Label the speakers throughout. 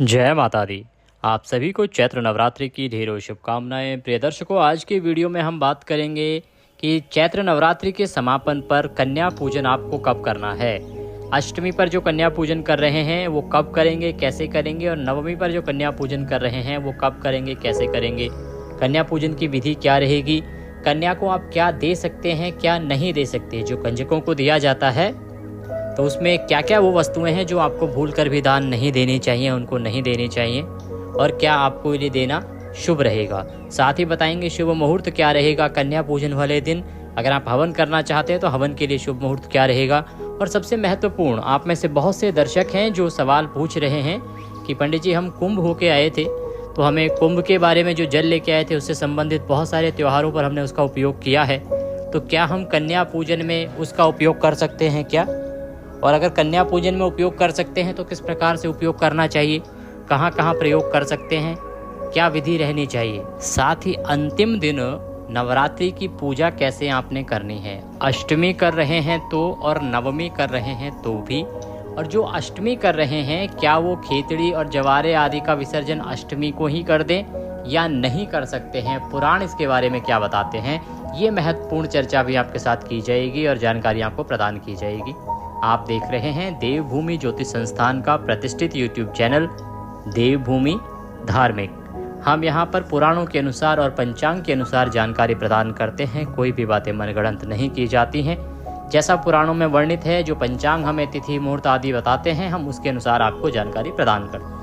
Speaker 1: जय माता दी। आप सभी को चैत्र नवरात्रि की ढेरों शुभकामनाएं। प्रिय दर्शकों, आज की वीडियो में हम बात करेंगे कि चैत्र नवरात्रि के समापन पर कन्या पूजन आपको कब करना है। अष्टमी पर जो कन्या पूजन कर रहे हैं वो कब करेंगे, कैसे करेंगे, और नवमी पर जो कन्या पूजन कर रहे हैं वो कब करेंगे, कैसे करेंगे। कन्या पूजन की विधि क्या रहेगी, कन्या को आप क्या दे सकते हैं, क्या नहीं दे सकते। जो कंजकों को दिया जाता है तो उसमें क्या क्या वो वस्तुएं हैं जो आपको भूल कर भी दान नहीं देनी चाहिए, उनको नहीं देनी चाहिए, और क्या आपको इन्हें देना शुभ रहेगा। साथ ही बताएंगे शुभ मुहूर्त क्या रहेगा कन्या पूजन वाले दिन। अगर आप हवन करना चाहते हैं तो हवन के लिए शुभ मुहूर्त क्या रहेगा। और सबसे महत्वपूर्ण, आप में से बहुत से दर्शक हैं जो सवाल पूछ रहे हैं कि पंडित जी, हम कुंभ होके आए थे तो हमें कुंभ के बारे में जो जल लेके आए थे उससे संबंधित बहुत सारे त्योहारों पर हमने उसका उपयोग किया है, तो क्या हम कन्या पूजन में उसका उपयोग कर सकते हैं क्या, और अगर कन्या पूजन में उपयोग कर सकते हैं तो किस प्रकार से उपयोग करना चाहिए, कहाँ कहाँ प्रयोग कर सकते हैं, क्या विधि रहनी चाहिए। साथ ही अंतिम दिन नवरात्रि की पूजा कैसे आपने करनी है। अष्टमी कर रहे हैं तो, और नवमी कर रहे हैं तो भी, और जो अष्टमी कर रहे हैं क्या वो खेतड़ी और जवारे आदि का विसर्जन अष्टमी को ही कर दें या नहीं कर सकते हैं, पुराण इसके बारे में क्या बताते हैं, ये महत्वपूर्ण चर्चा भी आपके साथ की जाएगी और जानकारी आपको प्रदान की जाएगी। आप देख रहे हैं देवभूमि ज्योतिष संस्थान का प्रतिष्ठित यूट्यूब चैनल देवभूमि धार्मिक। हम यहाँ पर पुराणों के अनुसार और पंचांग के अनुसार जानकारी प्रदान करते हैं। कोई भी बातें मनगढ़ंत नहीं की जाती हैं। जैसा पुराणों में वर्णित है, जो पंचांग हमें तिथि मुहूर्त आदि बताते हैं, हम उसके अनुसार आपको जानकारी प्रदान करते हैं।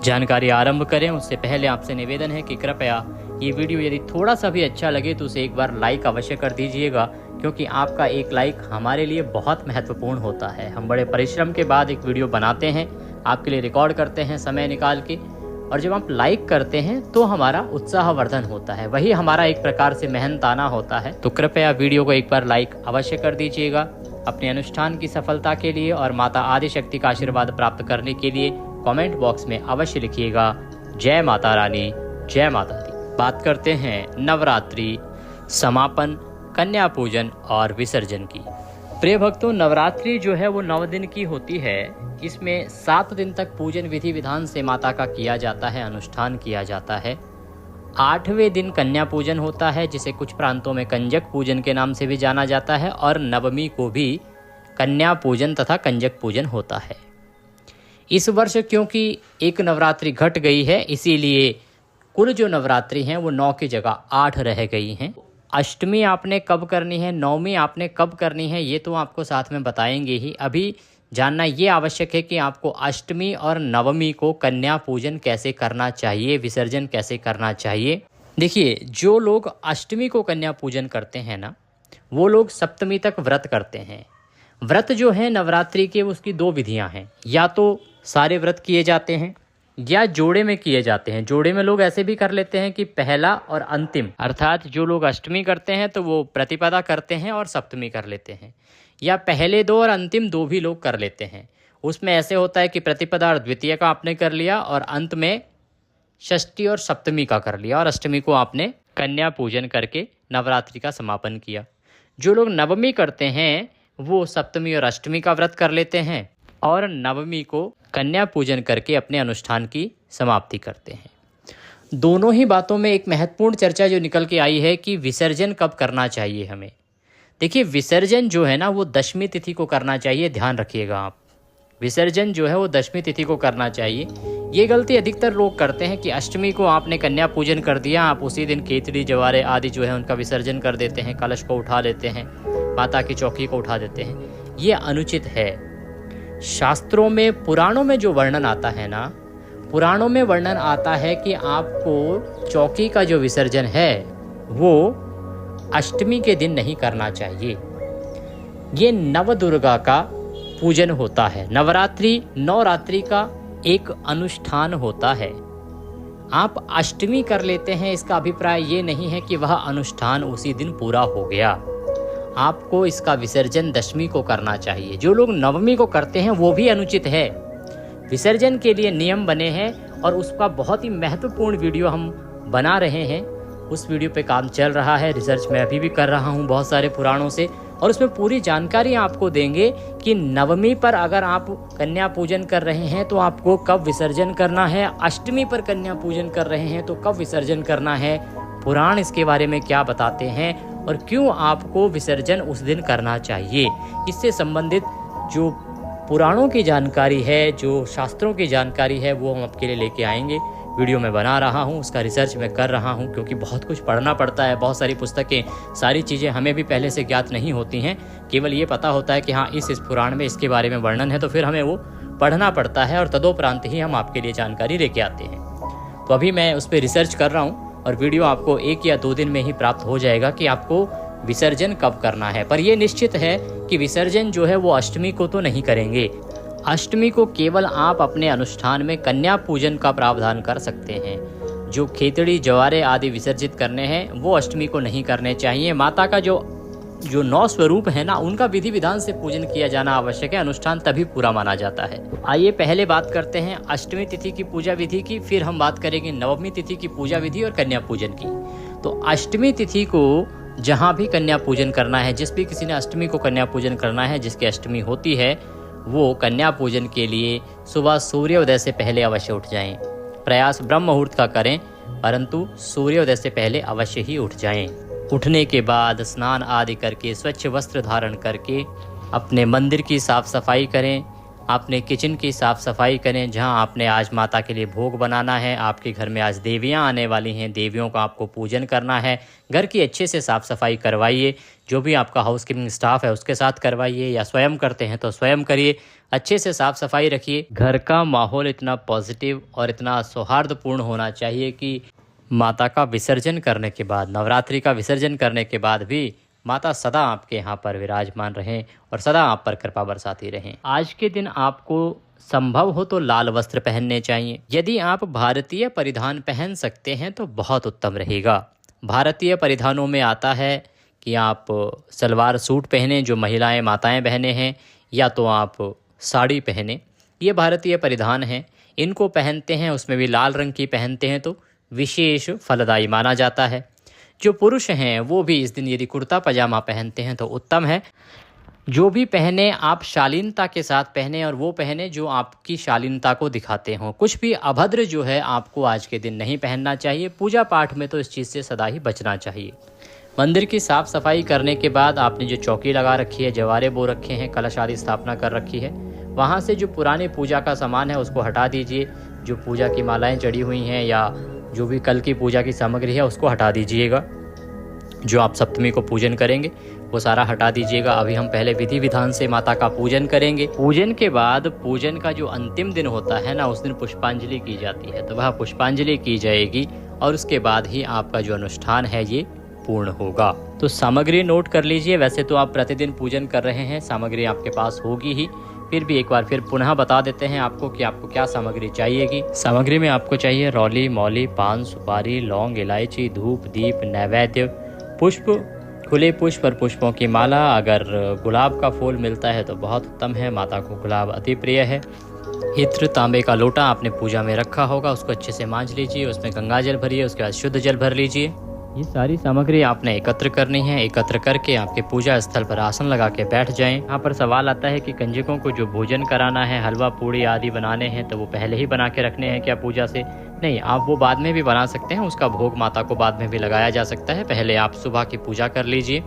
Speaker 1: जानकारी आरंभ करें उससे पहले आपसे निवेदन है कि कृपया ये वीडियो यदि थोड़ा सा भी अच्छा लगे तो उसे एक बार लाइक अवश्य कर दीजिएगा, क्योंकि आपका एक लाइक हमारे लिए बहुत महत्वपूर्ण होता है। हम बड़े परिश्रम के बाद एक वीडियो बनाते हैं, आपके लिए रिकॉर्ड करते हैं समय निकाल के, और जब आप लाइक करते हैं तो हमारा उत्साहवर्धन होता है, वही हमारा एक प्रकार से मेहनताना होता है। तो कृपया वीडियो को एक बार लाइक अवश्य कर दीजिएगा। अपने अनुष्ठान की सफलता के लिए और माता आदिशक्ति का आशीर्वाद प्राप्त करने के लिए कमेंट बॉक्स में अवश्य लिखिएगा जय माता रानी, जय माता दी। बात करते हैं नवरात्रि समापन, कन्या पूजन और विसर्जन की। प्रिय भक्तों, नवरात्रि जो है वो 9 दिन की होती है। इसमें 7 दिन तक पूजन विधि विधान से माता का किया जाता है, अनुष्ठान किया जाता है। 8वें दिन कन्या पूजन होता है, जिसे कुछ प्रांतों में कंजक पूजन के नाम से भी जाना जाता है, और नवमी को भी कन्या पूजन तथा कंजक पूजन होता है। इस वर्ष क्योंकि एक नवरात्रि घट गई है, इसीलिए कुल जो नवरात्रि हैं वो 9 की जगह 8 रह गई हैं। अष्टमी आपने कब करनी है, नवमी आपने कब करनी है, ये तो आपको साथ में बताएंगे ही। अभी जानना ये आवश्यक है कि आपको अष्टमी और नवमी को कन्या पूजन कैसे करना चाहिए, विसर्जन कैसे करना चाहिए। देखिए, जो लोग अष्टमी को कन्या पूजन करते हैं ना, वो लोग सप्तमी तक व्रत करते हैं। व्रत जो है नवरात्रि के, उसकी 2 विधियां हैं। या तो सारे व्रत किए जाते हैं या जोड़े में किए जाते हैं। जोड़े में लोग ऐसे भी कर लेते हैं कि पहला और अंतिम, अर्थात जो लोग अष्टमी करते हैं तो वो प्रतिपदा करते हैं और सप्तमी कर लेते हैं, या पहले 2 और अंतिम 2 भी लोग कर लेते हैं। उसमें ऐसे होता है कि प्रतिपदा और द्वितीय का आपने कर लिया और अंत में षष्ठी और सप्तमी का कर लिया, और अष्टमी को आपने कन्या पूजन करके नवरात्रि का समापन किया। जो लोग नवमी करते हैं वो सप्तमी और अष्टमी का व्रत कर लेते हैं और नवमी को कन्या पूजन करके अपने अनुष्ठान की समाप्ति करते हैं। दोनों ही बातों में एक महत्वपूर्ण चर्चा जो निकल के आई है कि विसर्जन कब करना चाहिए हमें। देखिए, विसर्जन जो है ना वो 10वीं तिथि को करना चाहिए, ध्यान रखिएगा आप। विसर्जन जो है वो 10वीं तिथि को करना चाहिए। ये गलती अधिकतर लोग करते हैं कि अष्टमी को आपने कन्या पूजन कर दिया, आप उसी दिन खेतड़ी जवारे आदि जो है उनका विसर्जन कर देते हैं, कलश को उठा लेते हैं, माता की चौकी को उठा देते हैं। ये अनुचित है। शास्त्रों में, पुराणों में जो वर्णन आता है ना, पुराणों में वर्णन आता है कि आपको चौकी का जो विसर्जन है वो अष्टमी के दिन नहीं करना चाहिए। ये नवदुर्गा का पूजन होता है। नवरात्रि, नवरात्रि का एक अनुष्ठान होता है। आप अष्टमी कर लेते हैं, इसका अभिप्राय ये नहीं है कि वह अनुष्ठान उसी दिन पूरा हो गया। आपको इसका विसर्जन 10वीं को करना चाहिए। जो लोग नवमी को करते हैं वो भी अनुचित है। विसर्जन के लिए नियम बने हैं और उसका बहुत ही महत्वपूर्ण वीडियो हम बना रहे हैं। उस वीडियो पे काम चल रहा है, रिसर्च मैं अभी भी कर रहा हूँ बहुत सारे पुराणों से, और उसमें पूरी जानकारी आपको देंगे कि नवमी पर अगर आप कन्या पूजन कर रहे हैं तो आपको कब विसर्जन करना है, अष्टमी पर कन्या पूजन कर रहे हैं तो कब विसर्जन करना है, पुराण इसके बारे में क्या बताते हैं और क्यों आपको विसर्जन उस दिन करना चाहिए। इससे संबंधित जो पुराणों की जानकारी है, जो शास्त्रों की जानकारी है, वो हम आपके लिए लेके आएंगे। वीडियो में बना रहा हूँ, उसका रिसर्च मैं कर रहा हूँ, क्योंकि बहुत कुछ पढ़ना पड़ता है, बहुत सारी पुस्तकें, सारी चीज़ें हमें भी पहले से ज्ञात नहीं होती हैं। केवल ये पता होता है कि हाँ इस पुराण में इसके बारे में वर्णन है, तो फिर हमें वो पढ़ना पड़ता है और तदोपरांत ही हम आपके लिए जानकारी लेके आते हैं। तो अभी मैं उस पर रिसर्च कर रहा हूँ और वीडियो आपको 1 या 2 दिन में ही प्राप्त हो जाएगा कि आपको विसर्जन कब करना है। पर यह निश्चित है कि विसर्जन जो है वो अष्टमी को तो नहीं करेंगे। अष्टमी को केवल आप अपने अनुष्ठान में कन्या पूजन का प्रावधान कर सकते हैं। जो खेतड़ी जवारे आदि विसर्जित करने हैं वो अष्टमी को नहीं करने चाहिए। माता का जो 9 स्वरूप है ना, उनका विधि विधान से पूजन किया जाना आवश्यक है, अनुष्ठान तभी पूरा माना जाता है। तो आइए पहले बात करते हैं अष्टमी तिथि की पूजा विधि की, फिर हम बात करेंगे नवमी तिथि की पूजा विधि और कन्या पूजन की। तो अष्टमी तिथि को जहाँ भी कन्या पूजन करना है, जिस भी किसी ने अष्टमी को कन्या पूजन करना है, जिसकी अष्टमी होती है, वो कन्या पूजन के लिए सुबह सूर्योदय से पहले अवश्य उठ जाएं। प्रयास ब्रह्म मुहूर्त का करें, परंतु सूर्योदय से पहले अवश्य ही उठ जाएं। उठने के बाद स्नान आदि करके स्वच्छ वस्त्र धारण करके अपने मंदिर की साफ़ सफाई करें, अपने किचन की साफ़ सफाई करें। जहां आपने आज माता के लिए भोग बनाना है, आपके घर में आज देवियां आने वाली हैं, देवियों का आपको पूजन करना है, घर की अच्छे से साफ़ सफाई करवाइए। जो भी आपका हाउस कीपिंग स्टाफ है उसके साथ करवाइए, या स्वयं करते हैं तो स्वयं करिए। अच्छे से साफ़ सफाई रखिए। घर का माहौल इतना पॉजिटिव और इतना सौहार्दपूर्ण होना चाहिए कि माता का विसर्जन करने के बाद, नवरात्रि का विसर्जन करने के बाद भी माता सदा आपके यहाँ पर विराजमान रहें और सदा आप पर कृपा बरसाती रहें। आज के दिन आपको संभव हो तो लाल वस्त्र पहनने चाहिए। यदि आप भारतीय परिधान पहन सकते हैं तो बहुत उत्तम रहेगा। भारतीय परिधानों में आता है कि आप सलवार सूट पहने, जो महिलाएं माताएं बहनें हैं, या तो आप साड़ी पहने। ये भारतीय परिधान हैं, इनको पहनते हैं, उसमें भी लाल रंग की पहनते हैं तो विशेष फलदायी माना जाता है। जो पुरुष हैं वो भी इस दिन यदि कुर्ता पजामा पहनते हैं तो उत्तम है। जो भी पहने आप शालीनता के साथ पहने, और वो पहने जो आपकी शालीनता को दिखाते हों। कुछ भी अभद्र जो है आपको आज के दिन नहीं पहनना चाहिए। पूजा पाठ में तो इस चीज़ से सदा ही बचना चाहिए। मंदिर की साफ़ सफाई करने के बाद आपने जो चौकी लगा रखी है, जवारे बो रखे हैं, कलश आदि स्थापना कर रखी है, वहाँ से जो पुरानी पूजा का सामान है उसको हटा दीजिए। जो पूजा की मालाएं चढ़ी हुई हैं या जो भी कल की पूजा की सामग्री है उसको हटा दीजिएगा। जो आप सप्तमी को पूजन करेंगे वो सारा हटा दीजिएगा। अभी हम पहले विधि विधान से माता का पूजन करेंगे। पूजन के बाद पूजन का जो अंतिम दिन होता है ना, उस दिन पुष्पांजलि की जाती है, तो वह पुष्पांजलि की जाएगी और उसके बाद ही आपका जो अनुष्ठान है ये पूर्ण होगा। तो सामग्री नोट कर लीजिए। वैसे तो आप प्रतिदिन पूजन कर रहे हैं, सामग्री आपके पास होगी ही, फिर भी एक बार फिर पुनः बता देते हैं आपको कि आपको क्या सामग्री चाहिएगी। सामग्री में आपको चाहिए रौली, मौली, पान, सुपारी, लौंग, इलायची, धूप, दीप, नैवेद्य, पुष्प, खुले पुष्प और पुष्पों की माला। अगर गुलाब का फूल मिलता है तो बहुत उत्तम है, माता को गुलाब अति प्रिय है। इत्र, तांबे का लोटा आपने पूजा में रखा होगा, उसको अच्छे से मांज लीजिए, उसमें गंगा जल भरिए, उसके बाद शुद्ध जल भर लीजिए। ये सारी सामग्री आपने एकत्र करनी है। एकत्र करके आपके पूजा स्थल पर आसन लगा के बैठ जाएं। यहाँ पर सवाल आता है कि कंजकों को जो भोजन कराना है, हलवा पूड़ी आदि बनाने हैं, तो वो पहले ही बना के रखने हैं क्या पूजा से? नहीं, आप वो बाद में भी बना सकते हैं। उसका भोग माता को बाद में भी लगाया जा सकता है। पहले आप सुबह की पूजा कर लीजिए,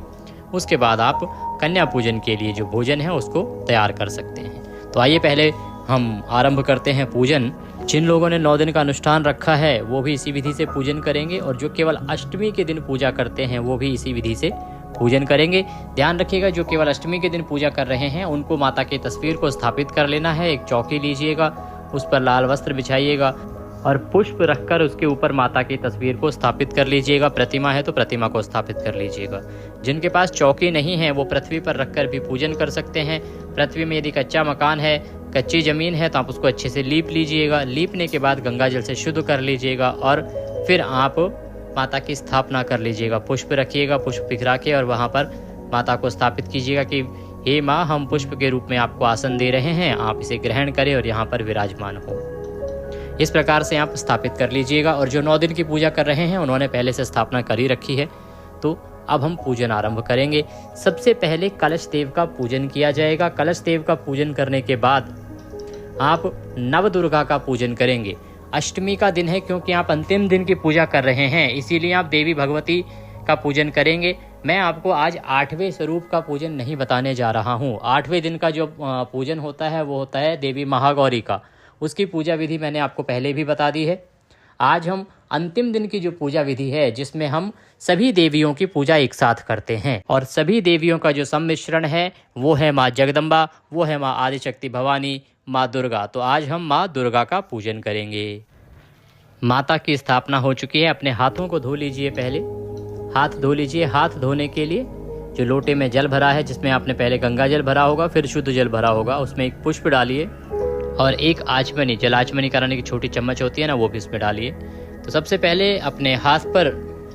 Speaker 1: उसके बाद आप कन्या पूजन के लिए जो भोजन है उसको तैयार कर सकते हैं। तो आइए पहले हम आरंभ करते हैं पूजन। जिन लोगों ने 9 दिन का अनुष्ठान रखा है वो भी इसी विधि से पूजन करेंगे, और जो केवल अष्टमी के दिन पूजा करते हैं वो भी इसी विधि से पूजन करेंगे। ध्यान रखिएगा, जो केवल अष्टमी के दिन पूजा कर रहे हैं उनको माता की तस्वीर को स्थापित कर लेना है। एक चौकी लीजिएगा, उस पर लाल वस्त्र बिछाइएगा और पुष्प रखकर उसके ऊपर माता की तस्वीर को स्थापित कर लीजिएगा। प्रतिमा है तो प्रतिमा को स्थापित कर लीजिएगा। जिनके पास चौकी नहीं है वो पृथ्वी पर रखकर भी पूजन कर सकते हैं। पृथ्वी में यदि कच्चा मकान है, कच्ची ज़मीन है, तो आप उसको अच्छे से लीप लीजिएगा। लीपने के बाद गंगा जल से शुद्ध कर लीजिएगा और फिर आप माता की स्थापना कर लीजिएगा। पुष्प रखिएगा, पुष्प बिखरा के और वहाँ पर माता को स्थापित कीजिएगा कि हे माँ, हम पुष्प के रूप में आपको आसन दे रहे हैं, आप इसे ग्रहण करें और यहाँ पर विराजमान हो। इस प्रकार से आप स्थापित कर लीजिएगा। और जो 9 दिन की पूजा कर रहे हैं उन्होंने पहले से स्थापना कर ही रखी है, तो अब हम पूजन आरंभ करेंगे। सबसे पहले कलश देव का पूजन किया जाएगा। कलश देव का पूजन करने के बाद आप नवदुर्गा का पूजन करेंगे। अष्टमी का दिन है, क्योंकि आप अंतिम दिन की पूजा कर रहे हैं, इसीलिए आप देवी भगवती का पूजन करेंगे। मैं आपको आज 8वें स्वरूप का पूजन नहीं बताने जा रहा हूँ। 8वें दिन का जो पूजन होता है वो होता है देवी महागौरी का। उसकी पूजा विधि मैंने आपको पहले भी बता दी है। आज हम अंतिम दिन की जो पूजा विधि है, जिसमें हम सभी देवियों की पूजा एक साथ करते हैं, और सभी देवियों का जो सम्मिश्रण है वो है माँ जगदम्बा, वो है माँ आदिशक्ति भवानी, माँ दुर्गा। तो आज हम माँ दुर्गा का पूजन करेंगे। माता की स्थापना हो चुकी है। अपने हाथों को धो लीजिए। पहले हाथ धो लीजिए। हाथ धोने के लिए जो लोटे में जल भरा है, जिसमें आपने पहले गंगा जल भरा होगा, फिर शुद्ध जल भरा होगा, उसमें एक पुष्प डालिए और एक आचमनी, जल आचमनी कराने की छोटी चम्मच होती है ना, वो भी इसमें डालिए। तो सबसे पहले अपने हाथ पर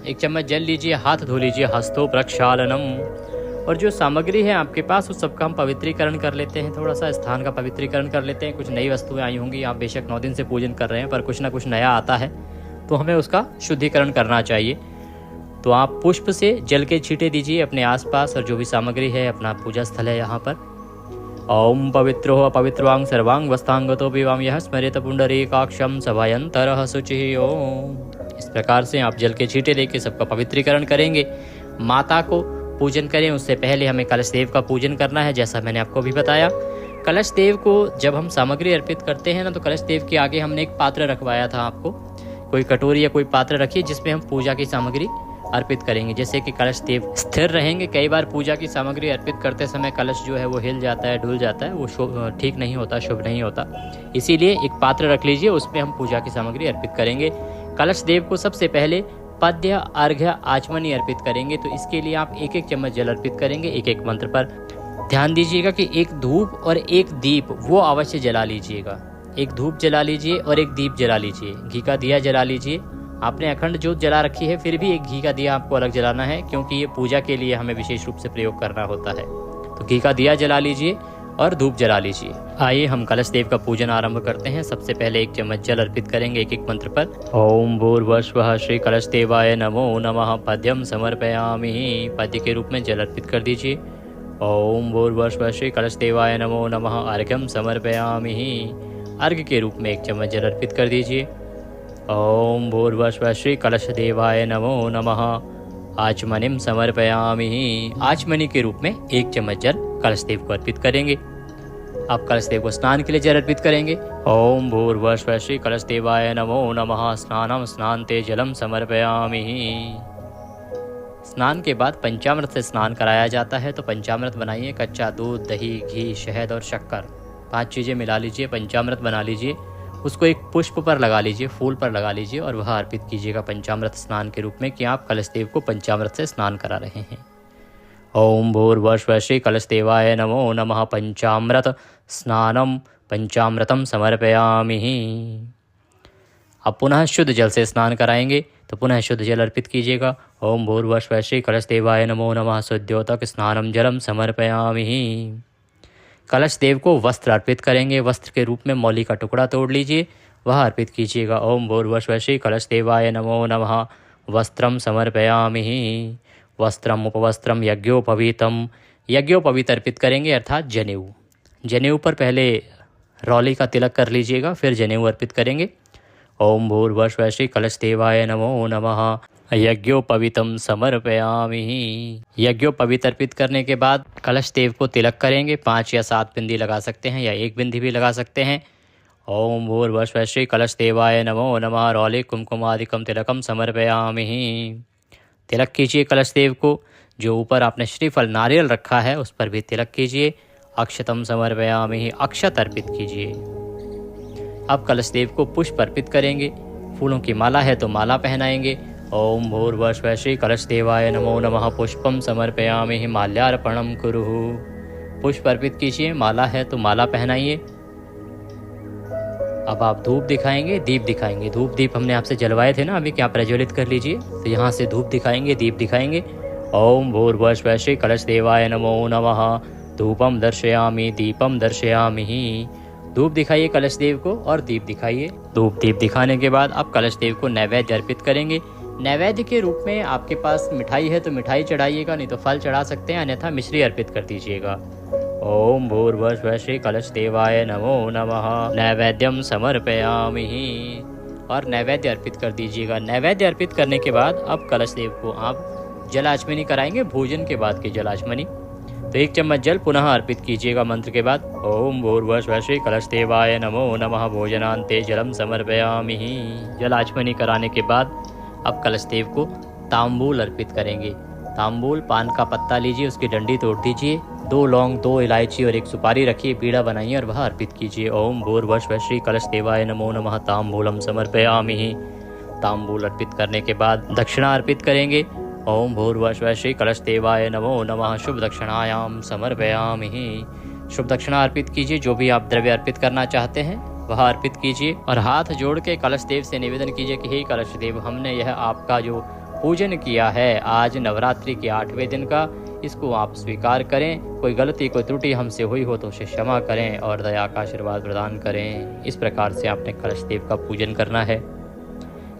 Speaker 1: एक चम्मच जल लीजिए, हाथ धो लीजिए। हस्तो प्रक्षालनम। और जो सामग्री है आपके पास उस सबका हम पवित्रीकरण कर लेते हैं। थोड़ा सा स्थान का पवित्रीकरण कर लेते हैं। कुछ नई वस्तुएं आई होंगी, आप बेशक 9 दिन से पूजन कर रहे हैं, पर कुछ ना कुछ नया आता है तो हमें उसका शुद्धिकरण करना चाहिए। तो आप पुष्प से जल के छींटे दीजिए अपने आसपास, और जो भी सामग्री है, अपना पूजा स्थल है यहाँ पर। ओम पवित्रो अपवित्रवांग सर्वांग वस्तांगतो विवाम यह स्मरेत पुंडरीकाक्षम सभायंतरः शुचिः ओम। इस प्रकार से आप जल के छींटे लेके सबका पवित्रीकरण करेंगे। माता को पूजन करें। उससे पहले हमें कलश देव का पूजन करना है, जैसा मैंने आपको भी बताया। कलश देव को जब हम सामग्री अर्पित करते हैं ना, तो कलश देव के आगे हमने एक पात्र रखवाया था आपको। कोई कटोरी या कोई पात्र रखिए जिसमें हम पूजा की सामग्री अर्पित करेंगे, जैसे कि कलश देव स्थिर रहेंगे। कई बार पूजा की सामग्री अर्पित करते समय कलश जो है वो हिल जाता है, डुल जाता है, वो ठीक नहीं होता, शुभ नहीं होता। इसीलिए एक पात्र रख लीजिए, उसमें हम पूजा की सामग्री अर्पित करेंगे। कलश देव को सबसे पहले पद्य अर्घ्य आचमनी अर्पित करेंगे। तो इसके लिए आप एक एक चम्मच जल अर्पित करेंगे, एक एक मंत्र पर। ध्यान दीजिएगा कि एक धूप और एक दीप वो अवश्य जला लीजिएगा। एक धूप जला लीजिए और एक दीप जला लीजिए। घी का दिया जला लीजिए। आपने अखंड ज्योत जला रखी है, फिर भी एक घी का दिया आपको अलग जलाना है, क्योंकि ये पूजा के लिए हमें विशेष रूप से प्रयोग करना होता है। तो घी का दिया जला लीजिए और धूप जला लीजिए। आइए हम कलश देव का पूजन आरंभ करते हैं। सबसे पहले एक चम्मच जल अर्पित करेंगे एक एक मंत्र पर। ओम भूर्भुवः श्री कलश देवाय नमो नमः। पद्यम समर्पयामि। पद्य के रूप में जल अर्पित कर दीजिए। ओम भूर्भुवः श्री कलश देवाय नमो नमः। अर्घ्यम समर्पयामि। अर्घ्य के रूप में एक चम्मच जल अर्पित कर दीजिए। ओम भूर्भुवः श्री कलश देवाय नमो नमः। आचमनिम समर्पयामि। आचमनी के रूप में एक चम्मच जल कलश देव को अर्पित करेंगे। आप कलश देव को स्नान के लिए जल अर्पित करेंगे। ओम भूर्भुवः श्री कलश देवाय नमो नमः। स्नानम स्नान्ते जलम समर्पयामि। स्नान के बाद पंचामृत से स्नान कराया जाता है। तो पंचामृत बनाइए। कच्चा दूध, दही, घी, शहद और शक्कर, 5 चीज़ें मिला लीजिए, पंचामृत बना लीजिए। उसको एक पुष्प पर लगा लीजिए, फूल पर लगा लीजिए, और वह अर्पित कीजिएगा पंचामृत स्नान के रूप में, कि आप कलश देव को पंचामृत से स्नान करा रहे हैं। ओम भूर्भुवः श्री कलश देवाय नमो नमः। पंचामृत स्नानम पंचामृतम समर्पयामि। अब पुनः शुद्ध जल से स्नान कराएंगे। तो पुनः शुद्ध जल अर्पित कीजिएगा। ओम भूर्भुवः श्री कलश देवाय नमो नमः। शुद्धोदक स्नानम जलम समर्पयामि। कलश देव को वस्त्र अर्पित करेंगे। वस्त्र के रूप में मौली का टुकड़ा तोड़ लीजिए, वह अर्पित कीजिएगा। ओम भूर्भुवः श्री कलश देवाय नमो नमः। वस्त्रम समर्पयामि। वस्त्रम उपवस्त्रम यज्ञोपवीतम। यज्ञोपवीत अर्पित करेंगे, अर्थात जनेऊ। जनेऊ पर पहले रौली का तिलक कर लीजिएगा, फिर जनेऊ अर्पित करेंगे। ओम भूर्भुवः श्री कलश देवाय नमो नमः। यज्ञोपवीतम समर्पयामि। यज्ञोपवीत अर्पित करने के बाद कलश देव को तिलक करेंगे। 5 या 7 बिंदी लगा सकते हैं, या 1 बिंदी भी लगा सकते हैं। ओम भूर्भुवः श्री कलश देवाय नमो नमः। रौले कुमकुमादिकम तिलकम समर्पयामि। तिलक कीजिए कलश देव को। जो ऊपर आपने श्रीफल नारियल रखा है उस पर भी तिलक कीजिए। अक्षतम समर्पयामि। अक्षत अर्पित कीजिए। अब कलश देव को पुष्प अर्पित करेंगे। फूलों की माला है तो माला पहनाएंगे। ओम भूर्भुवः श्री कलश देवाय नमो नमः। पुष्पम समर्पयामि। माल्यार्पणम कुरुः। पुष्प अर्पित कीजिए। माला है तो माला पहनाइए। अब आप धूप दिखाएंगे, दीप दिखाएंगे। धूप दीप हमने आपसे जलवाए थे ना अभी, क्या प्रज्वलित कर लीजिए। तो यहाँ से धूप दिखाएंगे, दीप दिखाएंगे। ओम भूर्भुवः श्री कलश देवाय नमो नमः। धूपम दर्शयामि, दीपम दर्शयामि। धूप दिखाइए कलश देव को और दीप दिखाइए। धूप दीप दिखाने के बाद अब कलश देव को नैवेद्य अर्पित करेंगे। नैवेद्य के रूप में आपके पास मिठाई है तो मिठाई चढ़ाइएगा, नहीं तो फल चढ़ा सकते हैं, अन्यथा मिश्री अर्पित कर दीजिएगा। ओम भूर्भुवः श्री कलश देवाय नमो नमः। नैवेद्यम समर्पयामि। और नैवेद्य अर्पित कर दीजिएगा। नैवेद्य अर्पित करने के बाद अब कलश देव को आप जलाचमनी कराएंगे, भोजन के बाद की जलाचमनी। तो 1 चम्मच जल पुनः अर्पित कीजिएगा मंत्र के बाद। ओम भूर्भुवः श्री कलश देवाय नमो नमः। भोजनान्ते जलम समर्पयामि। जलाचमनी कराने के बाद अब कलश देव को तांबूल अर्पित करेंगे। तांबूल पान का पत्ता लीजिए, उसकी डंडी तोड़ दीजिए, 2 लौंग, 2 इलायची और 1 सुपारी रखिए, बीड़ा बनाइए और वह अर्पित कीजिए। ओम भूर्भुवः श्री कलश देवाय नमो नमः। तांबूलम समर्पयामि। तांबूल अर्पित करने के बाद दक्षिणा अर्पित करेंगे। ओम भूर्भुवः श्री कलश देवाय नमो नमः। शुभ दक्षिणायाम समर्पयामि। शुभ दक्षिणा अर्पित कीजिए। जो भी आप द्रव्य अर्पित करना चाहते हैं वह अर्पित कीजिए और हाथ जोड़ के कलश देव से निवेदन कीजिए कि हे कलश देव, हमने यह आपका जो पूजन किया है आज नवरात्रि के 8वें दिन का, इसको आप स्वीकार करें। कोई गलती कोई त्रुटि हमसे हुई हो तो उसे क्षमा करें और दया का आशीर्वाद प्रदान करें। इस प्रकार से आपने कलश देव का पूजन करना है।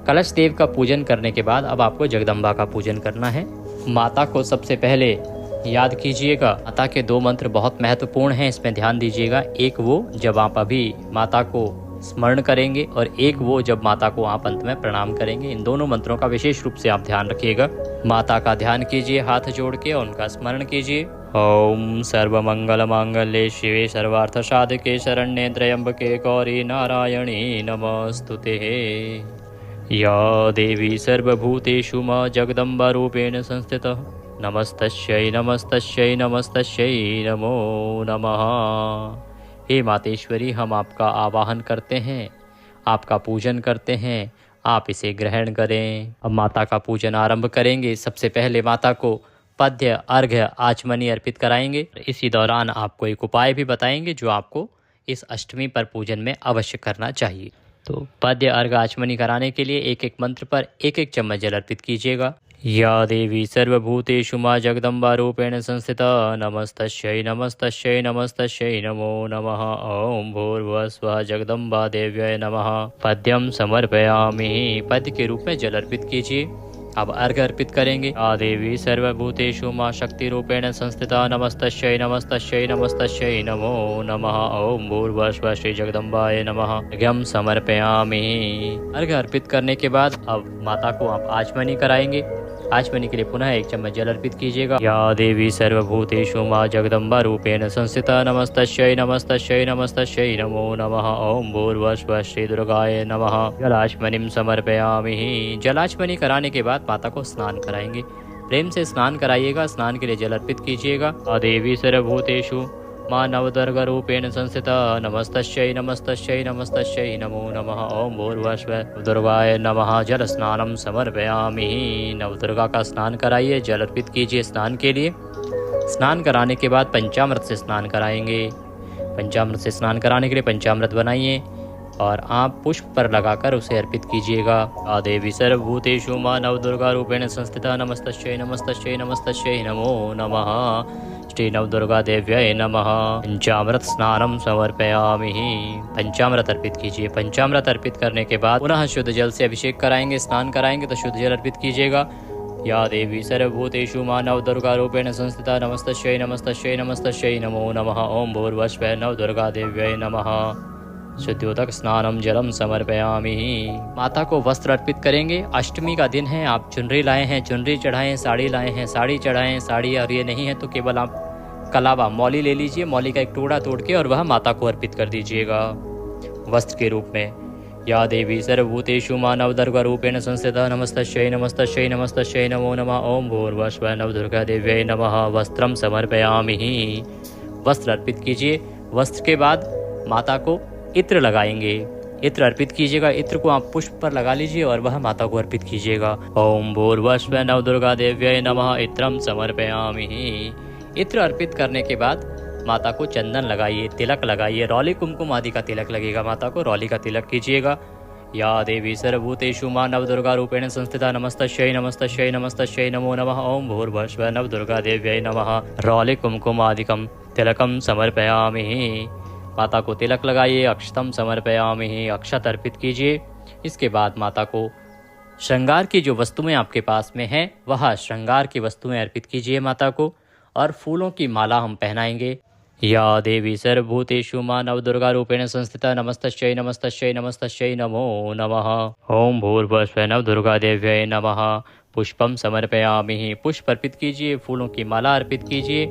Speaker 1: कलश देव का पूजन करने के बाद अब आपको जगदम्बा का पूजन करना है। माता को सबसे पहले याद कीजिएगा। माता के 2 मंत्र बहुत महत्वपूर्ण हैं, इसमें ध्यान दीजिएगा। एक वो जब आप अभी माता को स्मरण करेंगे और एक वो जब माता को आप अंत में प्रणाम करेंगे। इन दोनों मंत्रों का विशेष रूप से आप ध्यान रखिएगा। माता का ध्यान कीजिए हाथ जोड़ के और उनका स्मरण कीजिए। ओम सर्वमंगल मांगल्ये शिवे सर्वार्थ साधके शरण्ये त्र्यंबके गौरी नारायणी नमस्तुते। या देवी सर्वभूतेषु मा जगदम्बा रूपेण संस्थितः नमस्तस्यै नमस्तस्यै नमस्तस्यै नमो नमः। हे मातेश्वरी, हम आपका आवाहन करते हैं, आपका पूजन करते हैं, आप इसे ग्रहण करें। अब माता का पूजन आरंभ करेंगे। सबसे पहले माता को पद्य, अर्घ्य, आचमनी अर्पित कराएंगे। इसी दौरान आपको एक उपाय भी बताएंगे जो आपको इस अष्टमी पर पूजन में अवश्य करना चाहिए। तो पद्य, अर्घ्य, आचमनी कराने के लिए एक एक मंत्र पर 1-1 चम्मच जल अर्पित कीजिएगा। या देवी सर्वभूतेषु मा जगदम्बा रूपेण संस्थिता नमस्तस्यै नमस्तस्यै नमस्तस्यै नमो नमः। ओम भूर्भुवः स्वः जगदम्बा देव्यै नमः। पद्यम समर्पयामि। पद्य के रूप में जल अर्पित कीजिए। अब अर्घ्य अर्पित करेंगे। आ देवी सर्वभूतेषु मा शक्ति रूपेण संस्थिता नमस्तस्यै नमस्तस्यै नमस्तस्यै नमो नमः। ओम भूर्भुवः स्वः श्री जगदम्बाय नमः। अर्घ्यम समर्पयामि। अर्घ्य अर्पित करने के बाद अब माता को आप आचमनी कराएंगे। आचमनी के लिए पुनः 1 चम्मच जल अर्पित कीजिएगा। या देवी सर्वभूतेषु मा जगदम्बा रूपेण संस्थिता नमस्तस्यै नमस्तस्यै नमस्तस्यै नमो नमः। ओम भूर्भुवः स्वः श्री दुर्गाय नमः। जलाचमनीं समर्पयामि। जलाचमनी कराने के बाद माता को स्नान कराएंगे। प्रेम से स्नान कराइएगा। स्नान के लिए जल अर्पित कीजिएगा। देवी सर्वभूतेषु माँ नवदुर्गा रूपेण संस्थिता नमस्तस्यै नमस्तस्यै नमस्तस्यै नमो नमः। ओम भूर्भुवः स्वः दुर्गाय नमः। जल स्नानम समर्पयामि। नवदुर्गा का स्नान कराइए, जल अर्पित कीजिए स्नान के लिए। स्नान कराने के बाद पंचामृत से स्नान कराएंगे। पंचामृत से स्नान कराने के लिए पंचामृत बनाइए और आप पुष्प पर लगाकर उसे अर्पित कीजिएगा। देवी सर्वभूतेषु माँ नवदुर्गा रूपेण संस्थिता नमस्तस्यै नमस्तस्यै नमस्तस्यै नमो नमः। श्री नवदुर्गा देव्यै नमः। पंचामृत स्नानम समर्पयामि। पंचामृत अर्पित कीजिए। पंचामृत अर्पित करने के बाद पुनः शुद्ध जल से अभिषेक कराएंगे। स्नान कराएंगे तो शुद्ध जल अर्पित कीजिएगा। या देवी सर्वभूतेषु माँ नवदुर्गा रूपेण संस्थिता नमस्तस्यै नमस्तस्यै नमस्तस्यै नमो नमः। ओम भूर्भुवः स्वः नवदुर्गा देव्यै नमः। शुद्ध्योदक स्नानम जलम समर्पयामि। माता को वस्त्र अर्पित करेंगे। अष्टमी का दिन है, आप चुनरी लाए हैं चुनरी चढ़ाएं, साड़ी लाए हैं साड़ी चढ़ाएं साड़ी, और ये नहीं है तो केवल आप कलावा मौली ले लीजिए। मौली का एक टुकड़ा तोड़ के और वह माता को अर्पित कर दीजिएगा वस्त्र के रूप में। या देवी सर्वभूतेषु माँ नवदुर्गा रूपेण संस्थिता नमस्तस्यै नमस्तस्यै नमस्तस्यै नमो नमः। ओम भूर्भुवः स्वः नवदुर्गा देव्यै नमः। वस्त्रम समर्पयामि। वस्त्र अर्पित कीजिए। वस्त्र के बाद माता को इत्र लगाएंगे। इत्र अर्पित कीजिएगा। इत्र को आप पुष्प पर लगा लीजिए और वह माता को अर्पित कीजिएगा। ओम भूर्भुवः स्वः नवदुर्गा देव्यै नमः। इत्रम समर्पयामि। इत्र अर्पित करने के बाद माता को चंदन लगाइए, तिलक लगाइए। रौली कुमकुम आदि का तिलक लगेगा। माता को रौली का तिलक कीजिएगा। या देवी सर्वभूतेषु माँ नवदुर्गा रूपेण संस्थिता नमस्तस्यै नमस्तस्यै नमस्तस्यै नमो नमः। ओम भूर्भुवः स्वः नवदुर्गा देव्यै नमः। रौली कुमकुम आदिकम तिलकम समर्पयामि। माता को तिलक लगाइए। अक्षतम समर्पयामि। अक्षत अर्पित कीजिए। इसके बाद माता को श्रृंगार की जो वस्तुएं आपके पास में हैं वह श्रृंगार की वस्तुएं अर्पित कीजिए माता को, और फूलों की माला हम पहनाएंगे। या देवी सर्वभूतेषु मां नवदुर्गा रूपेण संस्थिता नमस्तस्यै नमस्तस्यै नमस्तस्यै नमो नमः। ओम भूर्भुवस्सुः नवदुर्गा देव्यै नमः। पुष्पम समर्पयामि। पुष्प अर्पित कीजिए, फूलों की माला अर्पित कीजिए,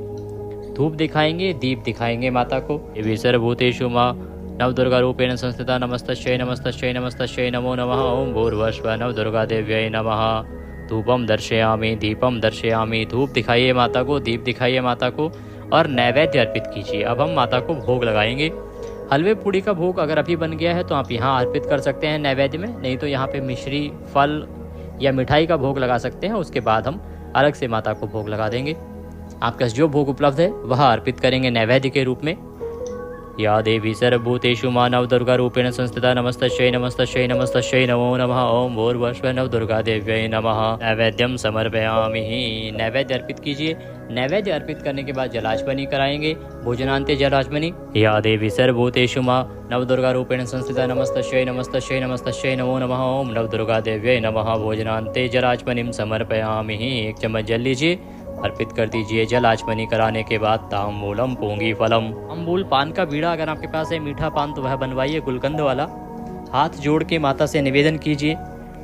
Speaker 1: धूप दिखाएंगे, दीप दिखाएंगे माता को। देवी सर्वभूतेषु मां नवदुर्गा रूपेण संस्थिता नमस्तस्यै नमस्तस्यै नमस्तस्यै नमो नमः। ओम भूर्भुवस्सुः नवदुर्गा देव्यै नमः। धूपम दर्शयामि, दीपम दर्शयामि। धूप दिखाइए माता को, दीप दिखाइए माता को, और नैवेद्य अर्पित कीजिए। अब हम माता को भोग लगाएंगे। हलवे पूड़ी का भोग अगर अभी बन गया है तो आप यहाँ अर्पित कर सकते हैं नैवेद्य में, नहीं तो यहाँ पे मिश्री, फल या मिठाई का भोग लगा सकते हैं। उसके बाद हम अलग से माता को भोग लगा देंगे। आपके पास जो भोग उपलब्ध है वह अर्पित करेंगे नैवेद्य के रूप में। या देवी सर्वभूतेषु मां नवदुर्गा रूपेण संस्थिता नमस्तस्यै नमस्तस्यै नमस्तस्यै नमो नमः। ओम भूर्भुवस्सुः नवदुर्गा देव्यै नमः। नैवेद्यम समर्पयामि। नैवेद्य अर्पित कीजिए। नैवेद्य अर्पित करने के बाद जलाचमनी कराएंगे, भोजनांते जलाचमनी। या देवी सर्वभूतेषु मां नवदुर्गा रूपेण संस्थिता नमस्तस्यै नमस्तस्यै नमस्तस्यै नमो नमः। ओम नवदुर्गा देव्यै नमः। भोजनांते जलाचमनीं समर्पयामि। एक चम्मच जल लीजिए, अर्पित कर दीजिए। जल आचमनी कराने के बाद तांबूलम पूंगी फलम। तांबूल पान का बीड़ा अगर आपके पास है, मीठा पान, तो वह बनवाइए गुलकंद वाला। हाथ जोड़ के माता से निवेदन कीजिए।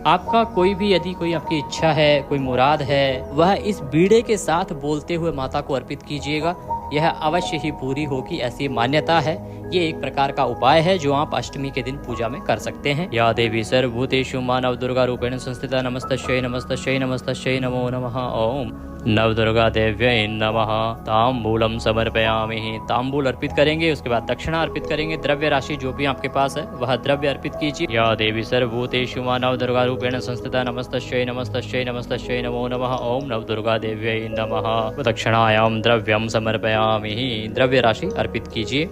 Speaker 1: आपका कोई भी, यदि कोई आपकी इच्छा है, कोई मुराद है, वह इस बीड़े के साथ बोलते हुए माता को अर्पित कीजिएगा। यह अवश्य ही पूरी होगी, ऐसी मान्यता है। ये एक प्रकार का उपाय है जो आप अष्टमी के दिन पूजा में कर सकते हैं। या देवी सर्वभूतेषु मां नवदुर्गा रूपेण संस्थिता नमस्तस्यै नमस्तस्यै नमस्तस्यै नमो नमः। ओम नवदुर्गा देव्यै नमः। तांबूलम समर्पयामि। तांबूल अर्पित करेंगे, उसके बाद दक्षिणा अर्पित करेंगे। द्रव्य राशि जो भी आपके पास है वह द्रव्य अर्पित कीजिए। या देवी सर्वभूतेषु मां नवदुर्गा रूपेण संस्थिता नमस्तस्यै नमस्तस्यै नमस्तस्यै नमो नमः। ओम नवदुर्गा देव्यै नमः। दक्षिणायाम द्रव्यम समर्पयामि। द्रव्य राशि अर्पित कीजिए।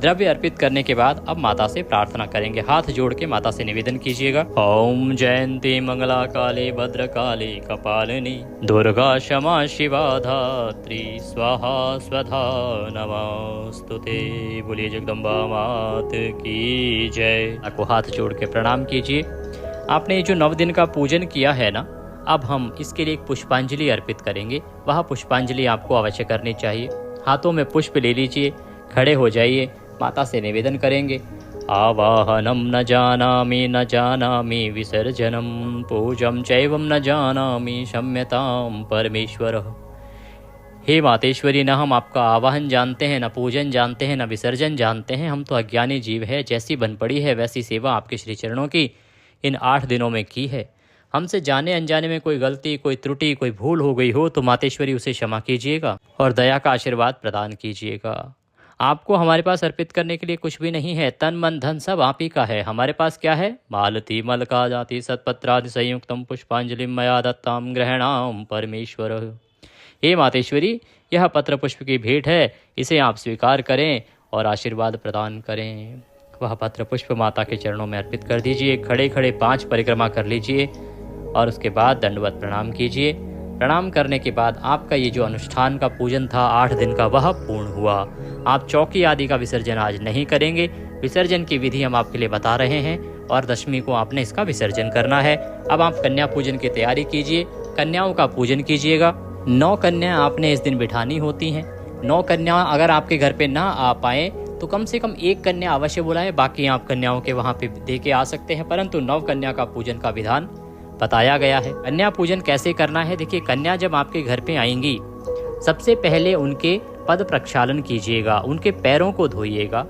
Speaker 1: द्रव्य अर्पित करने के बाद अब माता से प्रार्थना करेंगे। हाथ जोड़ के माता से निवेदन कीजिएगा। ओम जयंती मंगला काली भद्रकाली कपालिनी दुर्गा क्षमा शिवा धात्री स्वाहा स्वधा नमस्तुते। बोलिए जगदम्बा मात की जय। आपको हाथ जोड़ के प्रणाम कीजिए। आपने जो 9 दिन का पूजन किया है ना, अब हम इसके लिए एक पुष्पांजलि अर्पित करेंगे। वह पुष्पांजलि आपको अवश्य करनी चाहिए। हाथों में पुष्प ले लीजिए, खड़े हो जाइए, माता से निवेदन करेंगे। आवाहनम न जानामि विसर्जनम पूजम चैवम न जानामि क्षम्यताम परमेश्वर। हे मातेश्वरी, न हम आपका आवाहन जानते हैं, न पूजन जानते हैं, न विसर्जन जानते हैं। हम तो अज्ञानी जीव है। जैसी बन पड़ी है वैसी सेवा आपके श्री चरणों की इन 8 दिनों में की है। हमसे जाने अनजाने में कोई गलती, कोई त्रुटि, कोई भूल हो गई हो तो मातेश्वरी उसे क्षमा कीजिएगा और दया का आशीर्वाद प्रदान कीजिएगा। आपको हमारे पास अर्पित करने के लिए कुछ भी नहीं है। तन मन धन सब आप ही का है। हमारे पास क्या है? मालती मलका जाति सत्पत्रादि संयुक्तम पुष्पांजलि मया दत्ताम ग्रहणाम परमेश्वर। हे मातेश्वरी, यह पत्र पुष्प की भेंट है, इसे आप स्वीकार करें और आशीर्वाद प्रदान करें। वह पत्र पुष्प माता के चरणों में अर्पित कर दीजिए। खड़े खड़े 5 परिक्रमा कर लीजिए और उसके बाद दंडवत प्रणाम कीजिए। प्रणाम करने के बाद आपका ये जो अनुष्ठान का पूजन था 8 दिन का, वह पूर्ण हुआ। आप चौकी आदि का विसर्जन आज नहीं करेंगे। विसर्जन की विधि हम आपके लिए बता रहे हैं और दशमी को आपने इसका विसर्जन करना है। अब आप कन्या पूजन की तैयारी कीजिए। कन्याओं का पूजन कीजिएगा। 9 कन्या आपने इस दिन बिठानी होती हैं। 9 कन्या अगर आपके घर पे ना आ पाए तो कम से कम 1 कन्या अवश्य बुलाएं। बाकी आप कन्याओं के वहाँ पे दे के आ सकते हैं, परंतु 9 कन्या का पूजन का विधान बताया गया है। कन्या पूजन कैसे करना है? देखिए, कन्या जब आपके घर पे आएंगी, सबसे पहले उनके पद प्रक्षालन कीजिएगा, उनके पैरों को धोइएगा।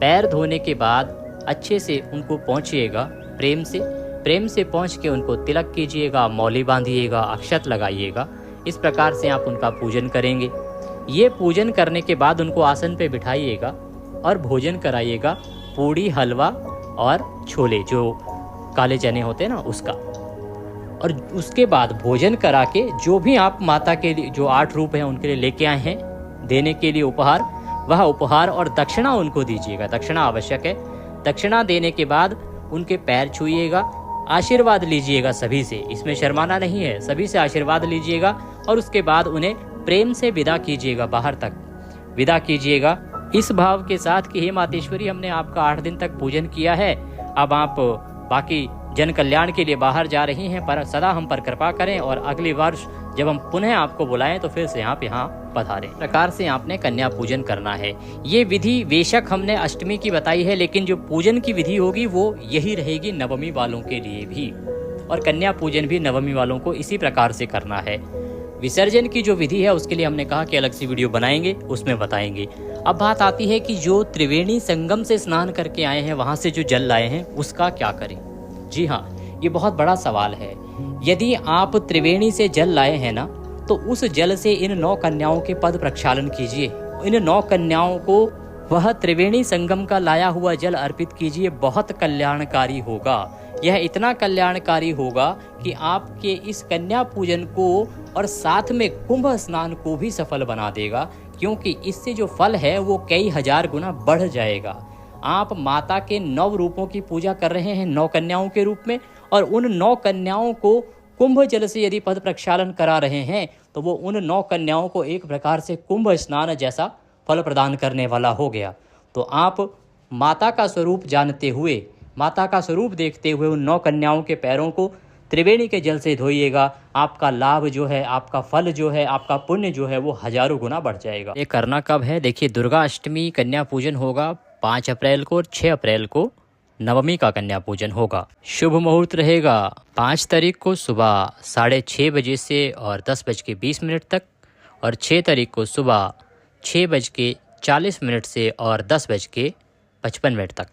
Speaker 1: पैर धोने के बाद अच्छे से उनको पहुँचिएगा, प्रेम से पहुँच के उनको तिलक कीजिएगा, मौली बांधिएगा, अक्षत लगाइएगा। इस प्रकार से आप उनका पूजन करेंगे। ये पूजन करने के बाद उनको आसन पे बिठाइएगा और भोजन कराइएगा। पूड़ी, हलवा और छोले, जो काले चने होते हैं ना, उसका। और उसके बाद भोजन करा के जो भी आप माता के लिए जो 8 रूप हैं उनके लिए लेके आए हैं देने के लिए उपहार, वह उपहार और दक्षिणा उनको दीजिएगा। दक्षिणा आवश्यक है। दक्षिणा देने के बाद उनके पैर छूइएगा, आशीर्वाद लीजिएगा सभी से। इसमें शर्माना नहीं है, सभी से आशीर्वाद लीजिएगा और उसके बाद उन्हें प्रेम से विदा कीजिएगा, बाहर तक विदा कीजिएगा, इस भाव के साथ कि हे मातेश्वरी, हमने आपका 8 दिन तक पूजन किया है, अब आप बाकी जन कल्याण के लिए बाहर जा रही हैं, पर सदा हम पर कृपा करें और अगले वर्ष जब हम पुनः आपको बुलाएं तो फिर से आप यहाँ पधारें। प्रकार से आपने कन्या पूजन करना है। ये विधि बेशक हमने अष्टमी की बताई है, लेकिन जो पूजन की विधि होगी वो यही रहेगी नवमी वालों के लिए भी, और कन्या पूजन भी नवमी वालों को इसी प्रकार से करना है। विसर्जन की जो विधि है उसके लिए हमने कहा कि अलग सी वीडियो बनाएंगे, उसमें बताएंगे। अब बात आती है कि जो त्रिवेणी संगम से स्नान करके आए हैं, वहाँ से जो जल लाए हैं, उसका क्या करें। जी हाँ, ये बहुत बड़ा सवाल है। यदि आप त्रिवेणी से जल लाए हैं ना, तो उस जल से इन 9 कन्याओं के पद प्रक्षालन कीजिए। इन 9 कन्याओं को वह त्रिवेणी संगम का लाया हुआ जल अर्पित कीजिए। बहुत कल्याणकारी होगा। यह इतना कल्याणकारी होगा कि आपके इस कन्या पूजन को और साथ में कुंभ स्नान को भी सफल बना देगा, क्योंकि इससे जो फल है वो कई हजार गुना बढ़ जाएगा। आप माता के 9 रूपों की पूजा कर रहे हैं 9 कन्याओं के रूप में, और उन 9 कन्याओं को कुंभ जल से यदि पद प्रक्षालन करा रहे हैं तो वो उन 9 कन्याओं को एक प्रकार से कुंभ स्नान जैसा फल प्रदान करने वाला हो गया। तो आप माता का स्वरूप जानते हुए, माता का स्वरूप देखते हुए उन 9 कन्याओं के पैरों को त्रिवेणी के जल से धोइएगा। आपका लाभ जो है, आपका फल जो है, आपका पुण्य जो है वो हजारों गुना बढ़ जाएगा। ये करना कब है? देखिए, दुर्गा अष्टमी कन्या पूजन होगा 5 अप्रैल को और 6 अप्रैल को नवमी का कन्या पूजन होगा। शुभ मुहूर्त रहेगा 5 तारीख को सुबह 6:30 बजे से और 10:20 तक, और 6 तारीख को सुबह 6:40 से और 10:55 तक।